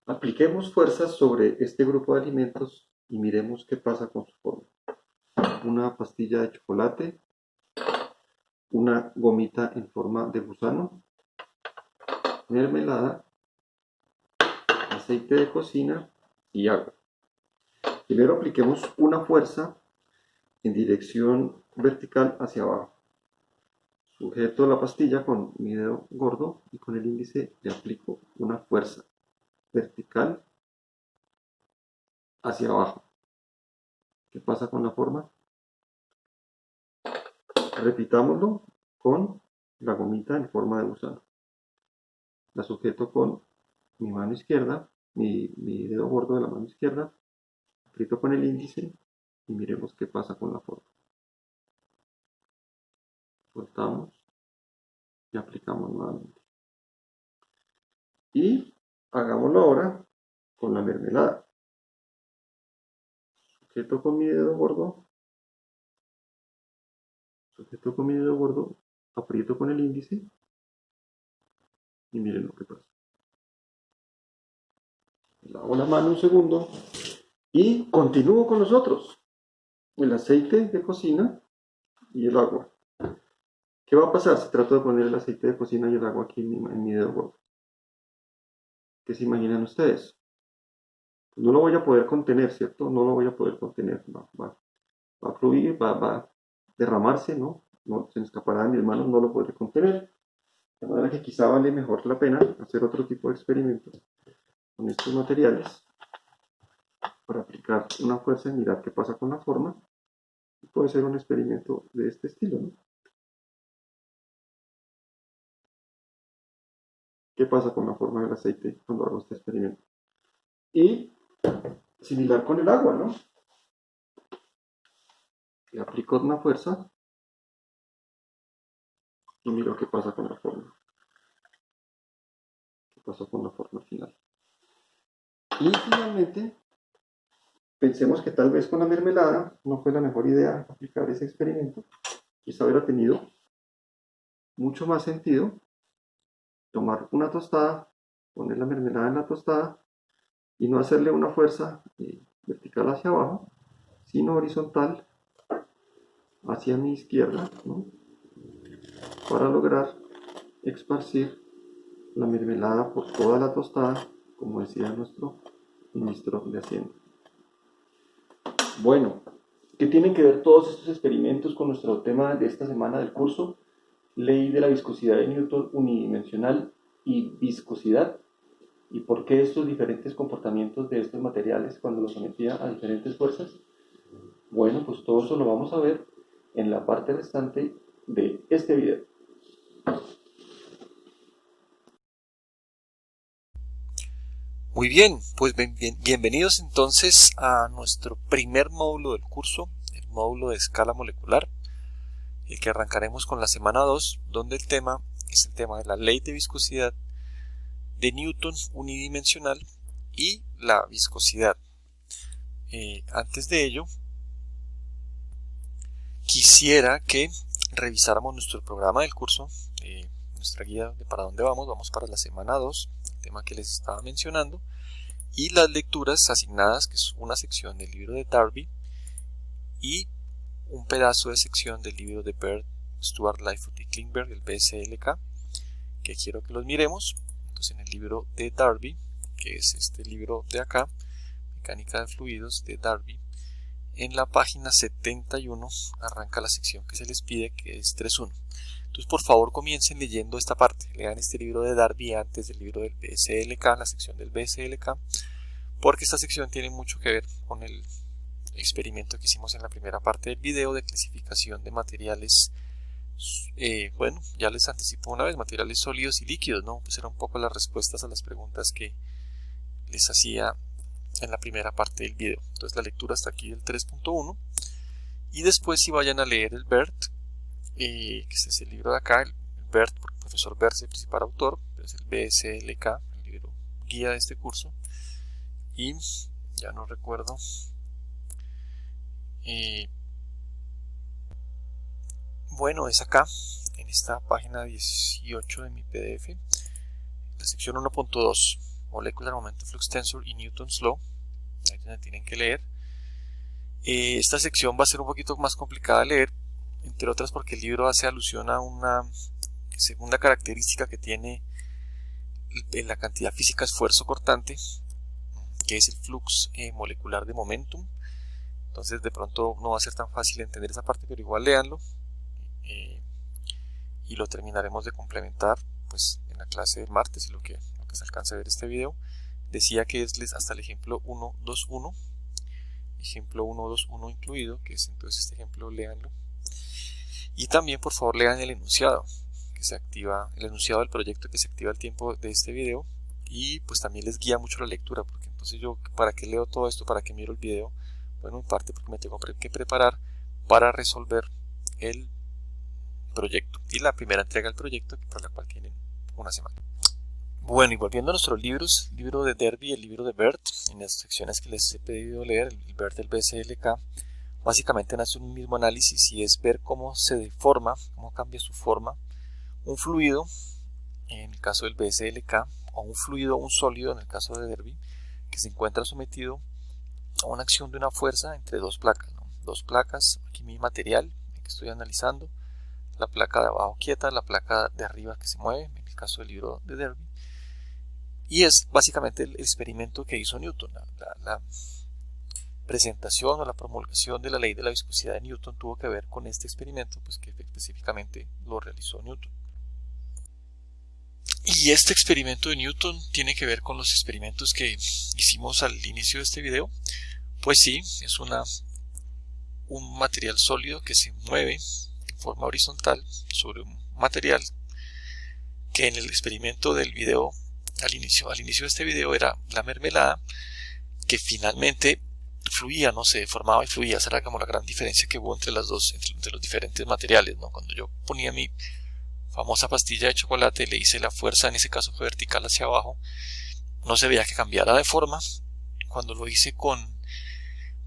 Apliquemos fuerzas sobre este grupo de alimentos y miremos qué pasa con su forma. Una pastilla de chocolate, una gomita en forma de gusano, mermelada, aceite de cocina y agua. Primero apliquemos una fuerza en dirección vertical hacia abajo. Sujeto la pastilla con mi dedo gordo y con el índice le aplico una fuerza vertical hacia abajo. ¿Qué pasa con la forma? Repitámoslo con la gomita en forma de gusano. La sujeto con mi mano izquierda, mi dedo gordo de la mano izquierda, aprieto con el índice y miremos qué pasa con la forma. Soltamos y aplicamos nuevamente. Y hagámoslo ahora con la mermelada. Sujeto con mi dedo gordo, aprieto con el índice y miren lo que pasa. Lavo la mano un segundo y continúo con los otros. El aceite de cocina y el agua. ¿Qué va a pasar si trato de poner el aceite de cocina y el agua aquí en mi dedo gordo? ¿Qué se imaginan ustedes? No lo voy a poder contener, ¿cierto? No lo voy a poder contener. Va a fluir, va a derramarse, ¿no? No se me escapará de mis manos, no lo podré contener. De manera que quizá vale mejor la pena hacer otro tipo de experimentos con estos materiales para aplicar una fuerza y mirar qué pasa con la forma. Puede ser un experimento de este estilo, ¿no? ¿Qué pasa con la forma del aceite cuando hago este experimento? Y similar con el agua, ¿no? Le aplico una fuerza y miro qué pasa con la forma. ¿Qué pasa con la forma final? Y finalmente, pensemos que tal vez con la mermelada no fue la mejor idea aplicar ese experimento. Quizá hubiera tenido mucho más sentido tomar una tostada, poner la mermelada en la tostada y no hacerle una fuerza vertical hacia abajo, sino horizontal hacia mi izquierda, ¿no? Para lograr esparcir la mermelada por toda la tostada, como decía nuestro ministro de Hacienda. Bueno, ¿qué tienen que ver todos estos experimentos con nuestro tema de esta semana del curso? Ley de la viscosidad de Newton unidimensional y viscosidad, y por qué estos diferentes comportamientos de estos materiales cuando los sometía a diferentes fuerzas. Bueno, pues todo eso lo vamos a ver en la parte restante de este video. Muy bien, pues bienvenidos entonces a nuestro primer módulo del curso, el módulo de escala molecular, el que arrancaremos con la semana 2, donde el tema es el tema de la ley de viscosidad de Newton unidimensional y la viscosidad. Antes de ello, quisiera que revisáramos nuestro programa del curso, nuestra guía de para dónde vamos para la semana 2, el tema que les estaba mencionando, y las lecturas asignadas, que es una sección del libro de Darby y un pedazo de sección del libro de Bert, Stuart, Lightfoot y Klingberg, el BSLK, que quiero que los miremos. Entonces, en el libro de Darby, que es este libro de acá, Mecánica de Fluidos de Darby, en la página 71 arranca la sección que se les pide, que es 3.1. Entonces, por favor, comiencen leyendo esta parte. Lean este libro de Darby antes del libro del BSLK, la sección del BSLK, porque esta sección tiene mucho que ver con el experimento que hicimos en la primera parte del video de clasificación de materiales. Bueno, ya les anticipo una vez, materiales sólidos y líquidos, ¿no? Pues eran un poco las respuestas a las preguntas que les hacía en la primera parte del video. Entonces la lectura hasta aquí del 3.1 y después si vayan a leer el BERT, que este es el libro de acá, el BERT, porque el profesor BERT es el principal autor, es el BSLK, el libro guía de este curso, y ya no recuerdo, bueno, es acá, en esta página 18 de mi PDF, la sección 1.2. Molecular Momentum Flux Tensor y Newton's Law. Ahí donde tienen que leer. Esta sección va a ser un poquito más complicada de leer, entre otras porque el libro hace alusión a una segunda característica que tiene en la cantidad física esfuerzo cortante, que es el flux molecular de momentum. Entonces de pronto no va a ser tan fácil entender esa parte, pero igual léanlo y lo terminaremos de complementar pues en la clase del martes y lo que se alcance a ver este video. Decía que es hasta el ejemplo 1.2.1, ejemplo 1.2.1 incluido, que es entonces este ejemplo, léanlo. Y también por favor lean el enunciado que se activa, el enunciado del proyecto que se activa al tiempo de este video, y pues también les guía mucho la lectura, porque entonces yo, ¿para qué leo todo esto? ¿Para qué miro el video? Bueno, en parte porque me tengo que preparar para resolver el proyecto y la primera entrega del proyecto, para la cual tienen una semana. Bueno, y volviendo a nuestros libros, el libro de Derby y el libro de BERT, en las secciones que les he pedido leer, el BERT del BSLK, básicamente hace un mismo análisis y es ver cómo se deforma, cómo cambia su forma un fluido, en el caso del BSLK, o un fluido, un sólido, en el caso de Derby, que se encuentra sometido a una acción de una fuerza entre dos placas, ¿no? Dos placas, aquí mi material que estoy analizando, la placa de abajo quieta, la placa de arriba que se mueve, en el caso del libro de Derby, y es básicamente el experimento que hizo Newton. La presentación o la promulgación de la ley de la viscosidad de Newton tuvo que ver con este experimento, pues que específicamente lo realizó Newton. Y este experimento de Newton tiene que ver con los experimentos que hicimos al inicio de este video. Pues sí, es un material sólido que se mueve en forma horizontal sobre un material que en el experimento del video, al inicio de este video, era la mermelada, que finalmente fluía, no se deformaba y fluía. Esa era como la gran diferencia que hubo entre las dos, entre los diferentes materiales, ¿no? Cuando yo ponía mi famosa pastilla de chocolate, le hice la fuerza, en ese caso fue vertical hacia abajo, no se veía que cambiara de forma. Cuando lo hice con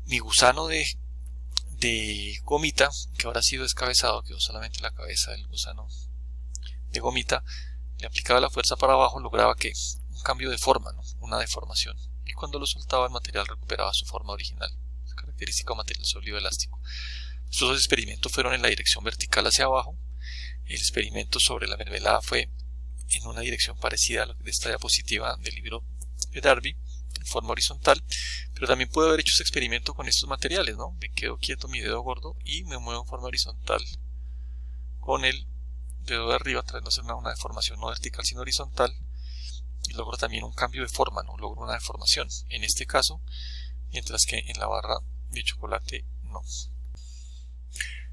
mi gusano de gomita, que ahora ha sido descabezado, quedó solamente la cabeza del gusano de gomita, le aplicaba la fuerza para abajo, lograba que un cambio de forma, ¿no? Una deformación, y cuando lo soltaba el material recuperaba su forma original, esa característica de material sólido elástico. Estos dos experimentos fueron en la dirección vertical hacia abajo. El experimento sobre la mermelada fue en una dirección parecida a la de esta diapositiva del libro de Derby, en forma horizontal, pero también puedo haber hecho ese experimento con estos materiales, ¿no? Me quedo quieto mi dedo gordo y me muevo en forma horizontal con el dedo de arriba, tratando de hacer una deformación no vertical sino horizontal, y logro también un cambio de forma, ¿no? Logro una deformación en este caso, mientras que en la barra de chocolate no.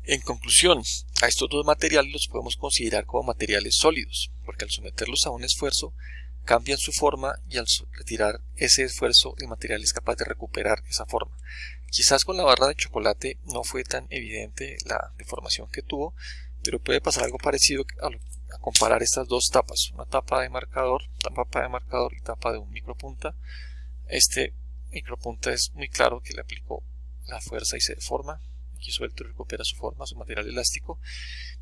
En conclusión, a estos dos materiales los podemos considerar como materiales sólidos, porque al someterlos a un esfuerzo cambian su forma, y al retirar ese esfuerzo el material es capaz de recuperar esa forma. Quizás con la barra de chocolate no fue tan evidente la deformación que tuvo, pero puede pasar algo parecido a comparar estas dos tapas, una tapa de marcador y tapa de un micropunta. Este micropunta es muy claro que le aplicó la fuerza y se deforma. Aquí suelto y recupera su forma, su material elástico,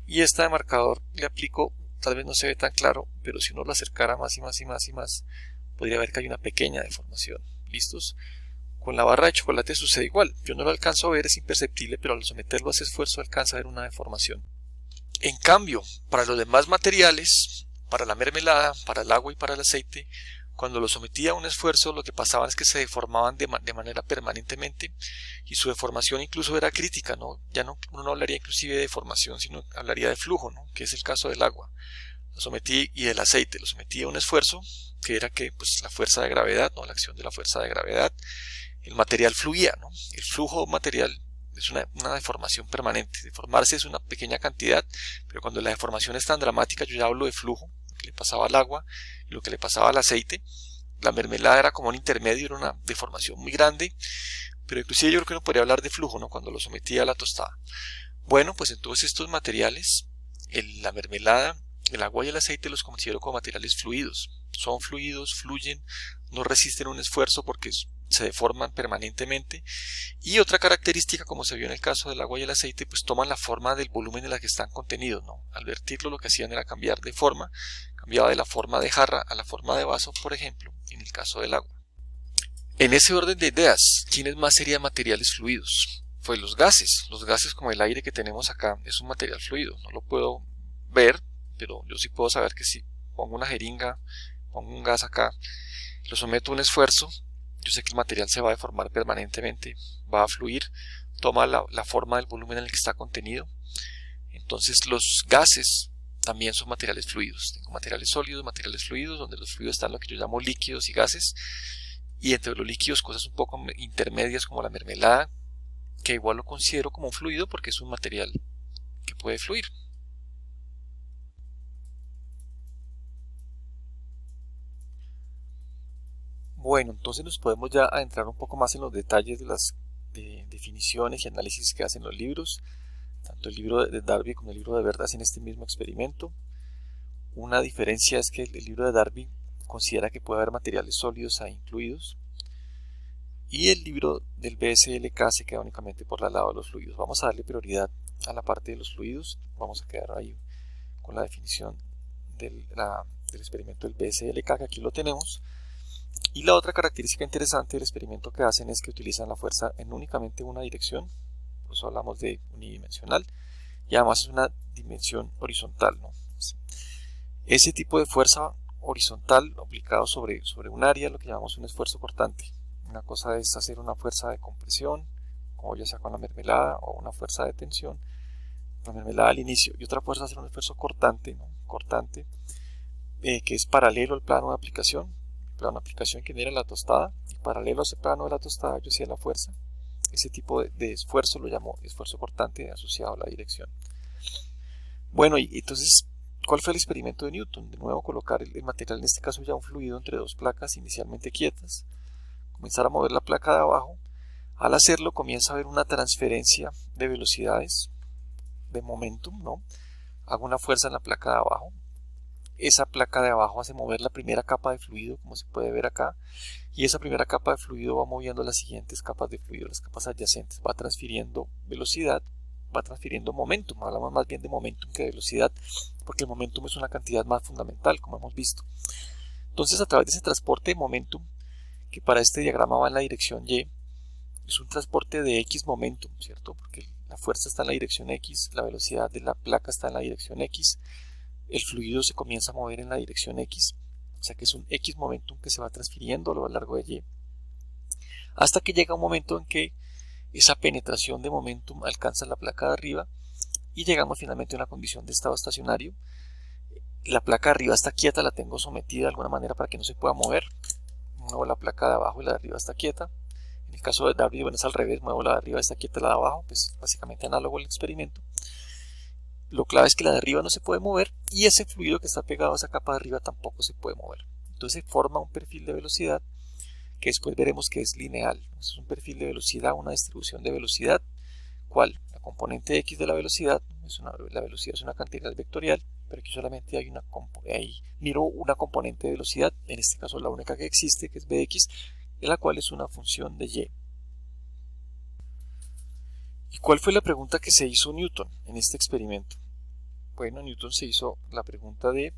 y esta de marcador le aplico, tal vez no se ve tan claro, pero si uno lo acercara más y más, podría ver que hay una pequeña deformación. ¿Listos? Con la barra de chocolate sucede igual, yo no lo alcanzo a ver, es imperceptible, pero al someterlo a ese esfuerzo alcanza a ver una deformación. En cambio, para los demás materiales, para la mermelada, para el agua y para el aceite, cuando lo sometía a un esfuerzo, lo que pasaba es que se deformaban de manera permanentemente, y su deformación incluso era crítica, ¿no? Uno no hablaría inclusive de deformación, sino hablaría de flujo, ¿no? Que es el caso del agua. Y del aceite, lo sometí a un esfuerzo, que era que pues, la fuerza de gravedad, ¿no? La acción de la fuerza de gravedad, el material fluía, ¿no? El flujo material es una deformación permanente. Deformarse es una pequeña cantidad, pero cuando la deformación es tan dramática, yo ya hablo de flujo, lo que le pasaba al agua y lo que le pasaba al aceite. La mermelada era como un intermedio, era una deformación muy grande, pero inclusive yo creo que uno podría hablar de flujo, ¿no? Cuando lo sometía a la tostada. Bueno, pues entonces estos materiales, la mermelada, el agua y el aceite, los considero como materiales fluidos. Son fluidos, fluyen, no resisten un esfuerzo porque se deforman permanentemente. Y otra característica, como se vio en el caso del agua y el aceite, pues toman la forma del volumen en la que están contenidos, ¿no? Al vertirlo, lo que hacían era cambiar de forma, cambiaba de la forma de jarra a la forma de vaso, por ejemplo, en el caso del agua. En ese orden de ideas, ¿quiénes más serían materiales fluidos? Pues los gases como el aire que tenemos acá es un material fluido, no lo puedo ver, pero yo sí puedo saber que si pongo una jeringa, pongo un gas acá, lo someto a un esfuerzo, yo sé que el material se va a deformar permanentemente, va a fluir, toma la forma del volumen en el que está contenido. Entonces los gases también son materiales fluidos. Tengo materiales sólidos, materiales fluidos, donde los fluidos están lo que yo llamo líquidos y gases, y entre los líquidos cosas un poco intermedias como la mermelada, que igual lo considero como un fluido porque es un material que puede fluir. Bueno, entonces nos podemos ya adentrar un poco más en los detalles de las definiciones y análisis que hacen los libros. Tanto el libro de Darby como el libro de Bert hacen este mismo experimento. Una diferencia es que el libro de Darby considera que puede haber materiales sólidos ahí incluidos, y el libro del BSLK se queda únicamente por el lado de los fluidos. Vamos a darle prioridad a la parte de los fluidos. Vamos a quedar ahí con la definición del experimento del BSLK, que aquí lo tenemos. Y la otra característica interesante del experimento que hacen es que utilizan la fuerza en únicamente una dirección, por eso hablamos de unidimensional, y además es una dimensión horizontal, ¿no? Ese tipo de fuerza horizontal aplicado sobre un área, lo que llamamos un esfuerzo cortante. Una cosa es hacer una fuerza de compresión, como ya sea con la mermelada, o una fuerza de tensión, la mermelada al inicio, y otra fuerza es hacer un esfuerzo cortante, ¿no? Que es paralelo al plano de aplicación. El plano de aplicación que era la tostada, y paralelo a ese plano de la tostada yo hacía la fuerza. Ese tipo de esfuerzo lo llamo esfuerzo cortante asociado a la dirección. Bueno, y entonces, ¿cuál fue el experimento de Newton? De nuevo, colocar el material, en este caso ya un fluido, entre dos placas inicialmente quietas, comenzar a mover la placa de abajo. Al hacerlo comienza a haber una transferencia de velocidades, de momentum, ¿no? Hago una fuerza en la placa de abajo. Esa placa de abajo hace mover la primera capa de fluido, como se puede ver acá, y esa primera capa de fluido va moviendo las siguientes capas de fluido, las capas adyacentes, va transfiriendo velocidad, va transfiriendo momentum. Hablamos más bien de momentum que de velocidad, porque el momentum es una cantidad más fundamental, como hemos visto. Entonces, a través de ese transporte de momentum, que para este diagrama va en la dirección Y, es un transporte de X momentum, ¿cierto? Porque la fuerza está en la dirección X, la velocidad de la placa está en la dirección X, el fluido se comienza a mover en la dirección X, o sea que es un X momentum que se va transfiriendo a lo largo de Y, hasta que llega un momento en que esa penetración de momentum alcanza la placa de arriba y llegamos finalmente a una condición de estado estacionario. La placa de arriba está quieta, la tengo sometida de alguna manera para que no se pueda mover. Muevo la placa de abajo y la de arriba está quieta. En el caso de Darby, bueno, es al revés, muevo la de arriba, está quieta, la de abajo, pues básicamente análogo al experimento. Lo clave es que la de arriba no se puede mover y ese fluido que está pegado a esa capa de arriba tampoco se puede mover. Entonces se forma un perfil de velocidad que después veremos que es lineal. Es un perfil de velocidad, una distribución de velocidad. ¿Cuál? La componente X de la velocidad. La velocidad es una cantidad vectorial, pero aquí solamente hay miro una componente de velocidad, en este caso la única que existe, que es Bx, en la cual es una función de Y. ¿Y cuál fue la pregunta que se hizo Newton en este experimento? Bueno, Newton se hizo la pregunta de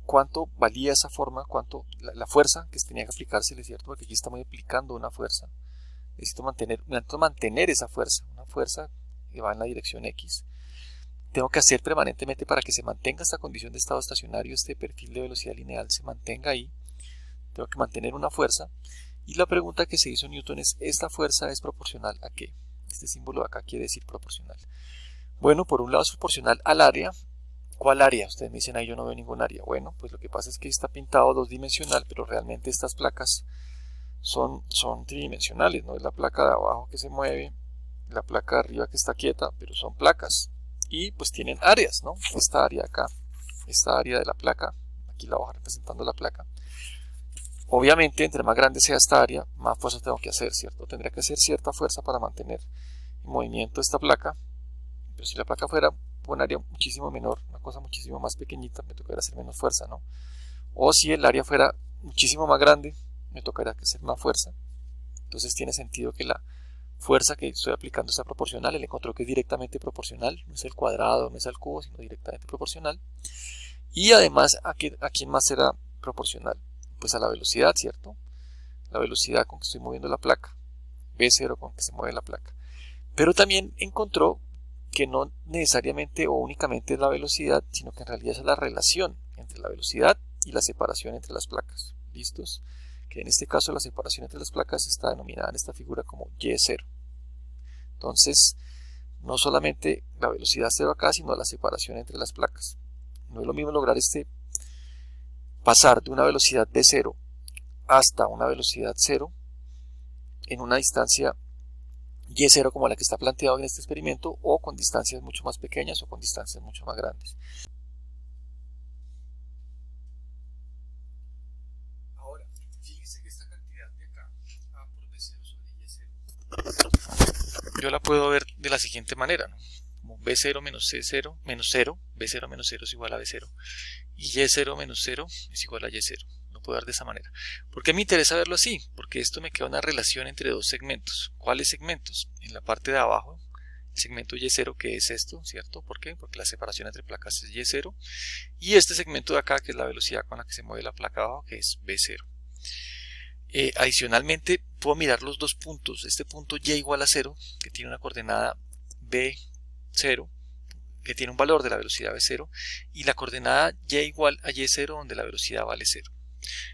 cuánto valía esa forma, cuánto la fuerza que tenía que aplicarse, ¿es cierto? Porque aquí estamos aplicando una fuerza. Necesito mantener esa fuerza, una fuerza que va en la dirección X. Tengo que hacer permanentemente para que se mantenga esta condición de estado estacionario, este perfil de velocidad lineal se mantenga ahí. Tengo que mantener una fuerza. Y la pregunta que se hizo Newton es, ¿esta fuerza es proporcional a qué? Este símbolo de acá quiere decir proporcional. Bueno, por un lado es proporcional al área. ¿Cuál área? Ustedes me dicen, ahí yo no veo ningún área. Bueno, pues lo que pasa es que está pintado dos-dimensional, pero realmente estas placas son tridimensionales, no es la placa de abajo que se mueve, la placa de arriba que está quieta, pero son placas. Y pues tienen áreas, ¿no? Esta área acá, esta área de la placa, aquí la hoja representando la placa. Obviamente, entre más grande sea esta área, más fuerza tengo que hacer, ¿cierto? Tendría que hacer cierta fuerza para mantener en movimiento esta placa. Pero si la placa fuera un área muchísimo menor, una cosa muchísimo más pequeñita, me tocaría hacer menos fuerza, ¿no? O si el área fuera muchísimo más grande, me tocaría hacer más fuerza. Entonces tiene sentido que la fuerza que estoy aplicando sea proporcional. Él encontró que es directamente proporcional, no es el cuadrado, no es al cubo, sino directamente proporcional. Y además, ¿a quién más será proporcional? Pues a la velocidad, ¿cierto? La velocidad con que estoy moviendo la placa, V0 con que se mueve la placa. Pero también encontró que no necesariamente o únicamente es la velocidad, sino que en realidad es la relación entre la velocidad y la separación entre las placas. ¿Listos? Que en este caso la separación entre las placas está denominada en esta figura como Y0. Entonces, no solamente la velocidad 0 acá, sino la separación entre las placas. No es lo mismo lograr pasar de una velocidad de 0 hasta una velocidad 0 en una distancia Y0 como la que está planteado en este experimento, o con distancias mucho más pequeñas o con distancias mucho más grandes. Ahora, fíjense que esta cantidad de acá, A por B0 sobre Y0, yo la puedo ver de la siguiente manera, ¿no? Como B0 menos C0 menos 0, B0 menos 0 es igual a B0, y Y0 menos 0 es igual a Y0. Lo puedo ver de esa manera. ¿Por qué me interesa verlo así? Porque esto me queda una relación entre dos segmentos. ¿Cuáles segmentos? En la parte de abajo, el segmento Y0, que es esto, ¿cierto? ¿Por qué? Porque la separación entre placas es Y0. Y este segmento de acá, que es la velocidad con la que se mueve la placa abajo, que es B0. Adicionalmente, puedo mirar los dos puntos. Este punto Y igual a 0, que tiene una coordenada B0, que tiene un valor de la velocidad V0, y la coordenada Y igual a Y0, donde la velocidad vale 0.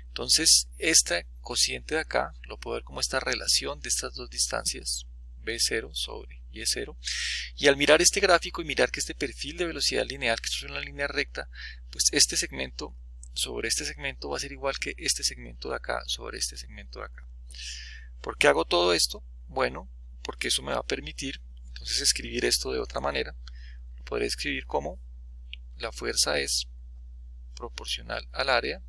Entonces, este cociente de acá lo puedo ver como esta relación de estas dos distancias, V0 sobre Y0. Y al mirar este gráfico y mirar que este perfil de velocidad lineal, que esto es una línea recta, pues este segmento sobre este segmento va a ser igual que este segmento de acá sobre este segmento de acá. ¿Por qué hago todo esto? Bueno, porque eso me va a permitir entonces escribir esto de otra manera. Lo podré escribir como la fuerza es proporcional al área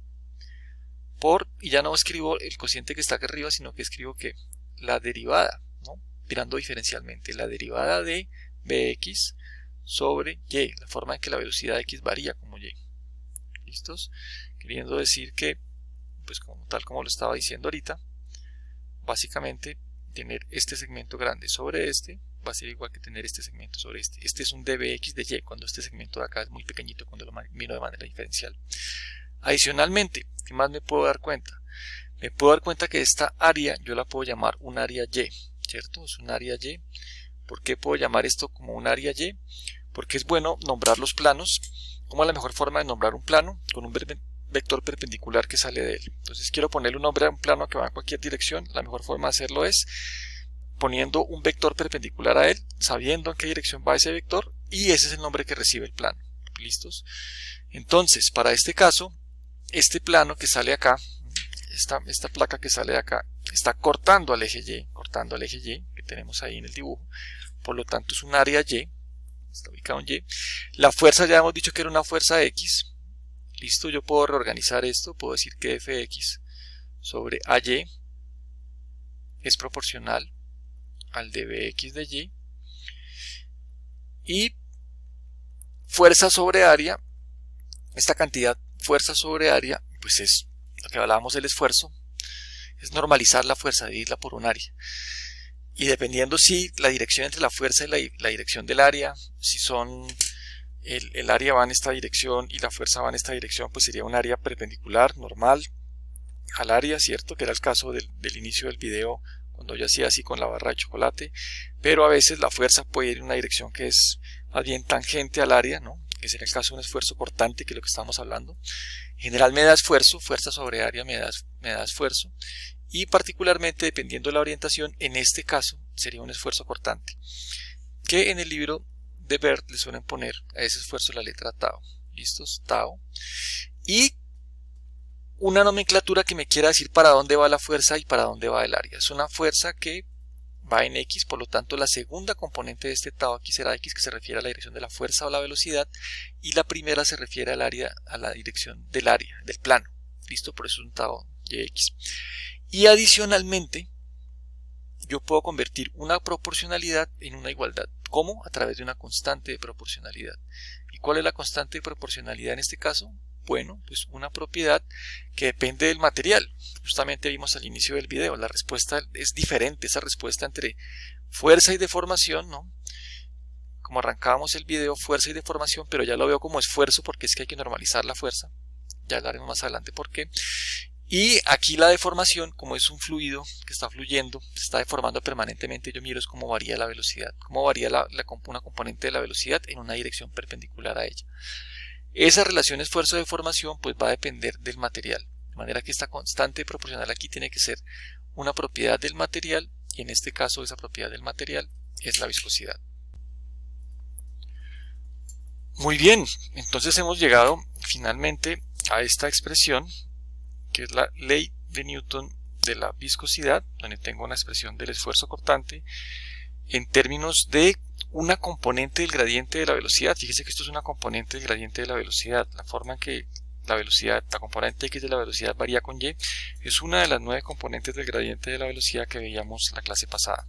y ya no escribo el cociente que está acá arriba, sino que escribo que la derivada, ¿no? Mirando diferencialmente, la derivada de Bx sobre Y, la forma en que la velocidad X varía como Y. ¿Listos? Queriendo decir que, pues tal como lo estaba diciendo ahorita, básicamente tener este segmento grande sobre este va a ser igual que tener este segmento sobre este. Este es un dBx de Y, cuando este segmento de acá es muy pequeñito, cuando lo miro de manera diferencial. Adicionalmente, ¿qué más me puedo dar cuenta? Me puedo dar cuenta que esta área yo la puedo llamar un área Y, ¿cierto? Es un área Y. ¿Por qué puedo llamar esto como un área Y? Porque es bueno nombrar los planos. ¿Cómo es la mejor forma de nombrar un plano? Con un vector perpendicular que sale de él. Entonces quiero ponerle un nombre a un plano que va en cualquier dirección. La mejor forma de hacerlo es poniendo un vector perpendicular a él, sabiendo en qué dirección va ese vector, y ese es el nombre que recibe el plano. ¿Listos? Entonces, para este caso, este plano que sale acá, esta placa que sale de acá, está cortando al eje Y, que tenemos ahí en el dibujo. Por lo tanto, es un área Y, está ubicado en Y. La fuerza ya hemos dicho que era una fuerza X. Listo, yo puedo reorganizar esto, puedo decir que Fx sobre AY es proporcional al dBx de Y. Y fuerza sobre área, esta cantidad fuerza sobre área, pues es lo que hablábamos del esfuerzo, es normalizar la fuerza, dividirla por un área. Y dependiendo si la dirección entre la fuerza y la dirección del área, si son el área va en esta dirección y la fuerza va en esta dirección, pues sería un área perpendicular, normal al área, ¿cierto? Que era el caso del inicio del video, cuando yo hacía así con la barra de chocolate. Pero a veces la fuerza puede ir en una dirección que es más bien tangente al área, ¿no? Que sería el caso de un esfuerzo cortante, que es lo que estamos hablando. En general me da esfuerzo, fuerza sobre área me da esfuerzo. Y particularmente, dependiendo de la orientación, en este caso sería un esfuerzo cortante, que en el libro de Bert le suelen poner a ese esfuerzo la letra tau. ¿Listos? Tau. Y una nomenclatura que me quiera decir para dónde va la fuerza y para dónde va el área. Es una fuerza que va en X, por lo tanto la segunda componente de este tau aquí será X, que se refiere a la dirección de la fuerza o la velocidad, y la primera se refiere al área, a la dirección del área, del plano. ¿Listo? Por eso es un tau de X. Y adicionalmente, yo puedo convertir una proporcionalidad en una igualdad. ¿Cómo? A través de una constante de proporcionalidad. ¿Y cuál es la constante de proporcionalidad en este caso? Bueno, pues una propiedad que depende del material. Justamente vimos al inicio del video, la respuesta es diferente, esa respuesta entre fuerza y deformación, ¿no? Como arrancábamos el video, fuerza y deformación, pero ya lo veo como esfuerzo porque es que hay que normalizar la fuerza. Ya hablaremos más adelante por qué. Y aquí la deformación, como es un fluido que está fluyendo, se está deformando permanentemente, yo miro es cómo varía la velocidad, cómo varía una componente de la velocidad en una dirección perpendicular a ella. Esa relación esfuerzo-deformación pues va a depender del material, de manera que esta constante proporcional aquí tiene que ser una propiedad del material, y en este caso esa propiedad del material es la viscosidad. Muy bien, entonces hemos llegado finalmente a esta expresión que es la ley de Newton de la viscosidad, donde tengo una expresión del esfuerzo cortante en términos de una componente del gradiente de la velocidad. Fíjese que esto es una componente del gradiente de la velocidad. La forma en que la velocidad, la componente x de la velocidad varía con y, es una de las 9 componentes del gradiente de la velocidad que veíamos la clase pasada.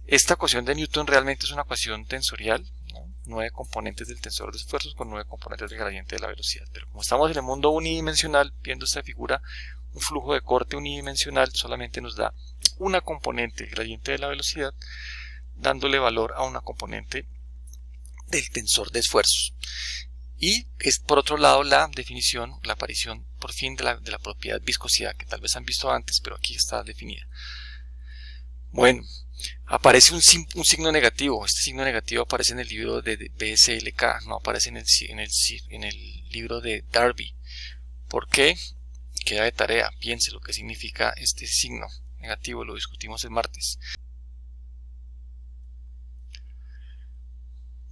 Esta ecuación de Newton realmente es una ecuación tensorial, ¿no? 9 componentes del tensor de esfuerzos con 9 componentes del gradiente de la velocidad. Pero como estamos en el mundo unidimensional, viendo esta figura, un flujo de corte unidimensional solamente nos da una componente del gradiente de la velocidad, dándole valor a una componente del tensor de esfuerzos. Y es por otro lado la definición, la aparición por fin de la propiedad viscosidad, que tal vez han visto antes, pero aquí está definida. Bueno, aparece un signo negativo. Este signo negativo aparece en el libro de BSLK, no aparece en el libro de Darby. ¿Por qué? Queda de tarea. Piense lo que significa este signo negativo, lo discutimos el martes.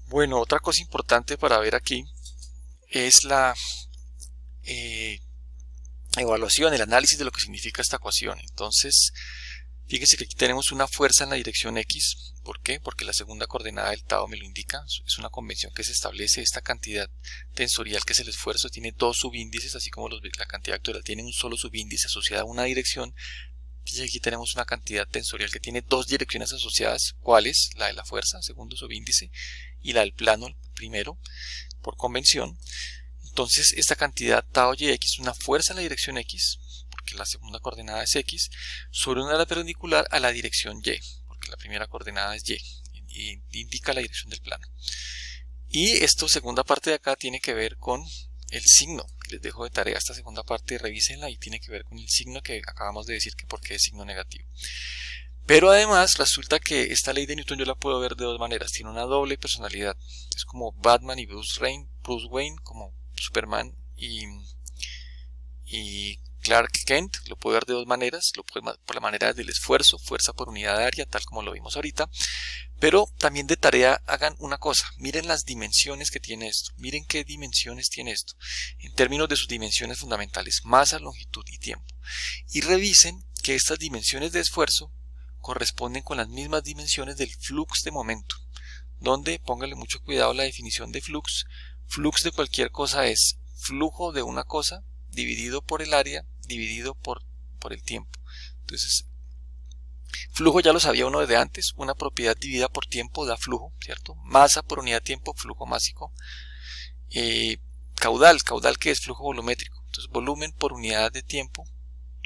Bueno, otra cosa importante para ver aquí es la evaluación, el análisis de lo que significa esta ecuación. Entonces, fíjese que aquí tenemos una fuerza en la dirección X. ¿Por qué? Porque la segunda coordenada del Tao me lo indica. Es una convención que se establece. Esta cantidad tensorial que es el esfuerzo tiene dos subíndices, así como la cantidad vectorial tiene un solo subíndice asociada a una dirección. Y aquí tenemos una cantidad tensorial que tiene dos direcciones asociadas. ¿Cuáles? La de la fuerza, segundo subíndice, y la del plano, el primero, por convención. Entonces esta cantidad Tau y X es una fuerza en la dirección X, porque la segunda coordenada es X, sobre una ala perpendicular a la dirección Y, porque la primera coordenada es Y, y indica la dirección del plano. Y esta segunda parte de acá tiene que ver con el signo, que les dejo de tarea esta segunda parte, revísenla, y tiene que ver con el signo que acabamos de decir que por qué es signo negativo. Pero además resulta que esta ley de Newton yo la puedo ver de dos maneras, tiene una doble personalidad, es como Batman y Bruce Wayne, como Superman y Clark Kent, lo puedo ver de dos maneras, lo puedo ver por la manera del esfuerzo, fuerza por unidad de área, tal como lo vimos ahorita, pero también de tarea hagan una cosa, miren las dimensiones que tiene esto, miren qué dimensiones tiene esto, en términos de sus dimensiones fundamentales, masa, longitud y tiempo, y revisen que estas dimensiones de esfuerzo corresponden con las mismas dimensiones del flux de momento, donde, pónganle mucho cuidado a la definición de flux de cualquier cosa es flujo de una cosa dividido por el área dividido por el tiempo. Entonces, flujo ya lo sabía uno desde antes, una propiedad dividida por tiempo da flujo, ¿cierto? Masa por unidad de tiempo, flujo másico. Caudal que es flujo volumétrico. Entonces, volumen por unidad de tiempo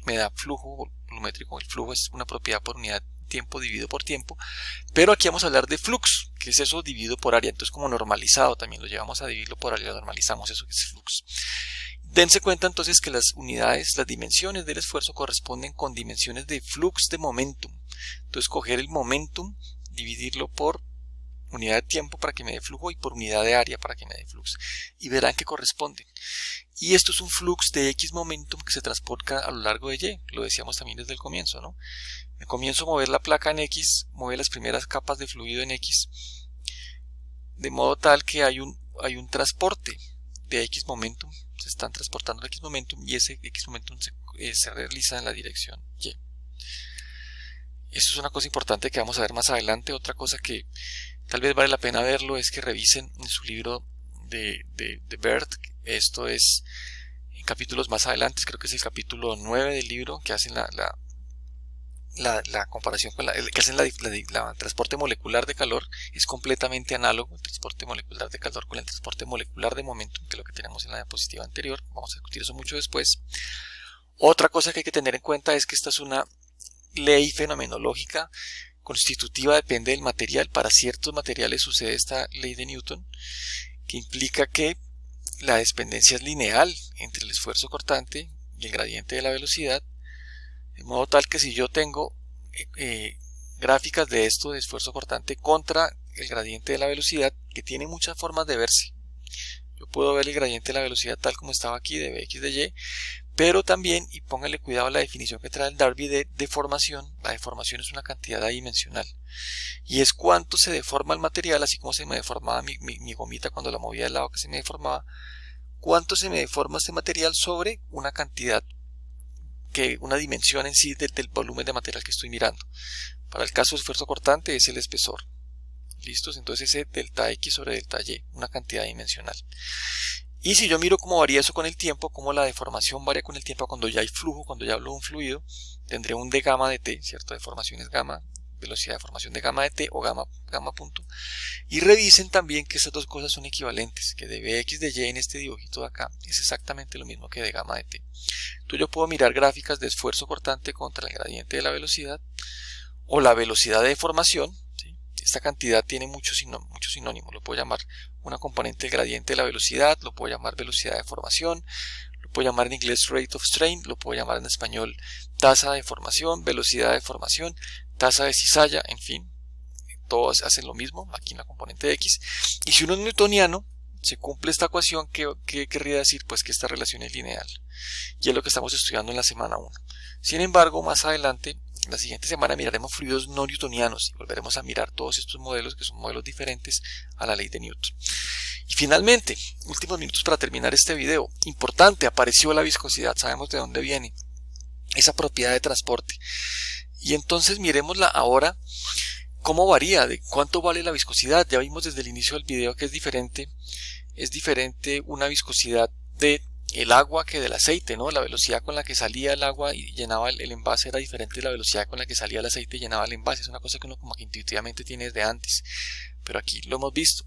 me da flujo volumétrico. El flujo es una propiedad por unidad de tiempo dividido por tiempo, pero aquí vamos a hablar de flux, que es eso dividido por área. Entonces, como normalizado también lo llevamos a dividirlo por área, normalizamos eso que es flux. Dense cuenta entonces que las unidades, las dimensiones del esfuerzo corresponden con dimensiones de flux de momentum. Entonces, coger el momentum, dividirlo por unidad de tiempo para que me dé flujo y por unidad de área para que me dé flux, y verán que corresponden. Y esto es un flux de X momentum que se transporta a lo largo de Y, lo decíamos también desde el comienzo, ¿no? Me comienzo a mover la placa en X, mueve las primeras capas de fluido en X, de modo tal que hay un transporte de X momentum, se están transportando X momentum, y ese X momentum se realiza en la dirección Y. Eso es una cosa importante que vamos a ver más adelante. Otra cosa que tal vez vale la pena verlo es que revisen en su libro de Bert, esto es en capítulos más adelante, creo que es el capítulo 9 del libro, que hacen la la comparación con que hacen la transporte molecular de calor es completamente análogo, el transporte molecular de calor con el transporte molecular de momentum, que es lo que tenemos en la diapositiva anterior. Vamos a discutir eso mucho después. Otra cosa que hay que tener en cuenta es que esta es una ley fenomenológica constitutiva, depende del material. Para ciertos materiales sucede esta ley de Newton, que implica que la dependencia es lineal entre el esfuerzo cortante y el gradiente de la velocidad, de modo tal que si yo tengo gráficas de esto de esfuerzo cortante contra el gradiente de la velocidad, que tiene muchas formas de verse. Yo puedo ver el gradiente de la velocidad tal como estaba aquí, de Bx de y, pero también, y póngale cuidado a la definición que trae el Darby de deformación. La deformación es una cantidad adimensional y es cuánto se deforma el material, así como se me deformaba mi gomita cuando la movía del lado que se me deformaba, cuánto se me deforma este material sobre una cantidad, una dimensión en sí del volumen de material que estoy mirando. Para el caso de esfuerzo cortante es el espesor. ¿Listos? Entonces ese delta X sobre delta Y, una cantidad dimensional. Y si yo miro cómo varía eso con el tiempo, cómo la deformación varía con el tiempo cuando ya hay flujo, cuando ya hablo de un fluido, tendré un d gamma de t, ¿cierto? Deformación es gamma, velocidad de deformación de gamma de t o gamma punto. Y revisen también que estas dos cosas son equivalentes, que de Bx de Y en este dibujito de acá es exactamente lo mismo que de gamma de t. Entonces yo puedo mirar gráficas de esfuerzo cortante contra el gradiente de la velocidad o la velocidad de deformación, ¿sí? Esta cantidad tiene muchos sinónimos, lo puedo llamar una componente del gradiente de la velocidad, lo puedo llamar velocidad de deformación, lo puedo llamar en inglés rate of strain, lo puedo llamar en español tasa de deformación, velocidad de deformación, tasa de cizalla, en fin, todos hacen lo mismo aquí en la componente de X. Y si uno es newtoniano, se cumple esta ecuación, ¿qué querría decir? Pues que esta relación es lineal, y es lo que estamos estudiando en la semana 1. Sin embargo, más adelante, la siguiente semana miraremos fluidos no newtonianos y volveremos a mirar todos estos modelos que son modelos diferentes a la ley de Newton. Y finalmente, últimos minutos para terminar este video. Importante, apareció la viscosidad, sabemos de dónde viene esa propiedad de transporte. Y entonces miremosla ahora, cómo varía, de cuánto vale la viscosidad. Ya vimos desde el inicio del video que es diferente una viscosidad de el agua que del aceite, ¿no? La velocidad con la que salía el agua y llenaba el envase era diferente de la velocidad con la que salía el aceite y llenaba el envase. Es una cosa que uno como que intuitivamente tiene desde antes, pero aquí lo hemos visto.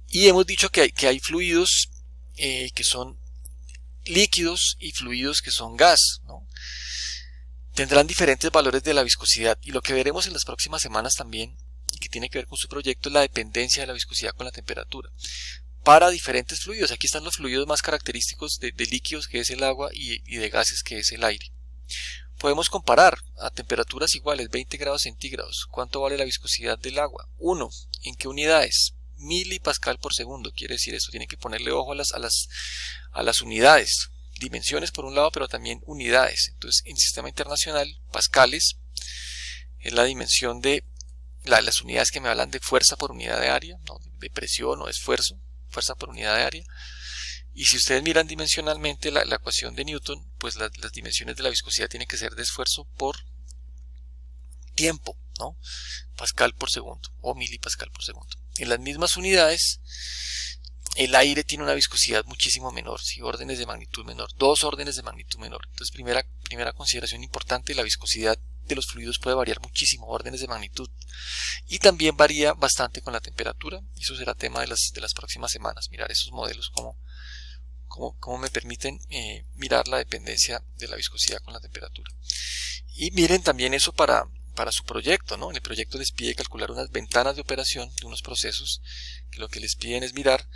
Y hemos dicho que hay fluidos que son líquidos y fluidos que son gas, ¿no? Tendrán diferentes valores de la viscosidad, y lo que veremos en las próximas semanas también, y que tiene que ver con su proyecto, es la dependencia de la viscosidad con la temperatura para diferentes fluidos. Aquí están los fluidos más característicos de líquidos, que es el agua, y de gases, que es el aire. Podemos comparar a temperaturas iguales, 20 grados centígrados. ¿Cuánto vale la viscosidad del agua? 1. ¿En qué unidades? Milipascal por segundo. Quiere decir eso, tiene que ponerle ojo a las unidades. Dimensiones por un lado, pero también unidades. Entonces, en sistema internacional, pascales es la dimensión de las unidades que me hablan de fuerza por unidad de área, ¿no? De presión o de esfuerzo, fuerza por unidad de área. Y si ustedes miran dimensionalmente la ecuación de Newton, pues las dimensiones de la viscosidad tienen que ser de esfuerzo por tiempo, ¿no? Pascal por segundo o milipascal por segundo. En las mismas unidades, el aire tiene una viscosidad muchísimo menor, ¿sí? Órdenes de magnitud menor, 2 órdenes de magnitud menor. Entonces, primera consideración importante, la viscosidad de los fluidos puede variar muchísimo, órdenes de magnitud, y también varía bastante con la temperatura. Y eso será tema de las próximas semanas, mirar esos modelos, cómo me permiten mirar la dependencia de la viscosidad con la temperatura. Y miren también eso para su proyecto, ¿no? En el proyecto les pide calcular unas ventanas de operación de unos procesos, que lo que les piden es mirar,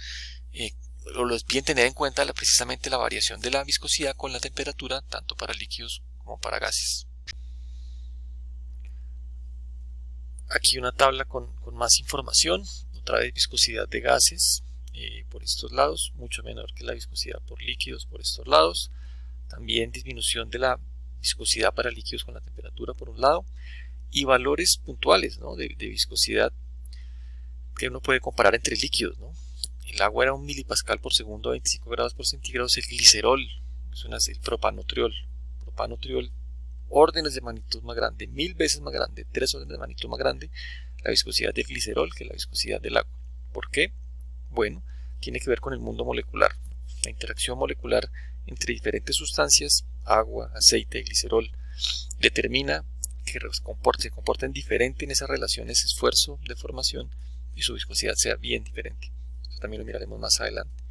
o les piden tener en cuenta precisamente la variación de la viscosidad con la temperatura, tanto para líquidos como para gases. Aquí una tabla con más información, otra vez viscosidad de gases por estos lados, mucho menor que la viscosidad por líquidos por estos lados. También disminución de la viscosidad para líquidos con la temperatura por un lado, y valores puntuales, ¿no? de viscosidad que uno puede comparar entre líquidos, ¿no? El agua era 1 milipascal por segundo a 25 grados por centígrados. El glicerol es el propanotriol, órdenes de magnitud más grande, 1000 veces más grande, 3 órdenes de magnitud más grande la viscosidad del glicerol que la viscosidad del agua. ¿Por qué? Bueno, tiene que ver con el mundo molecular. La interacción molecular entre diferentes sustancias, agua, aceite, glicerol, determina que se comporten diferente en esas relaciones esfuerzo-deformación y su viscosidad sea bien diferente. Eso también lo miraremos más adelante.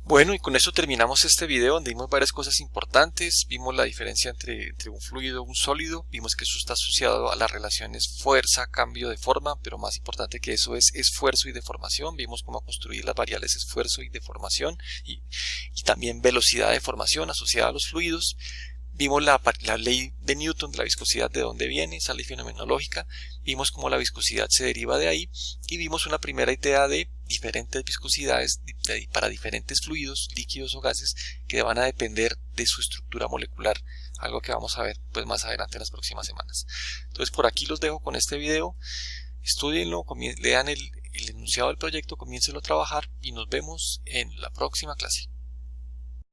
Bueno, y con eso terminamos este video donde vimos varias cosas importantes. Vimos la diferencia entre un fluido y un sólido. Vimos que eso está asociado a las relaciones fuerza, cambio de forma, pero más importante que eso es esfuerzo y deformación. Vimos cómo construir las variables esfuerzo y deformación y también velocidad de deformación asociada a los fluidos. Vimos la ley de Newton de la viscosidad, de dónde viene, esa ley fenomenológica. Vimos cómo la viscosidad se deriva de ahí y vimos una primera idea de diferentes viscosidades para diferentes fluidos, líquidos o gases que van a depender de su estructura molecular, algo que vamos a ver pues más adelante en las próximas semanas. Entonces por aquí los dejo con este video, estudienlo, lean el enunciado del proyecto, comiéncenlo a trabajar y nos vemos en la próxima clase.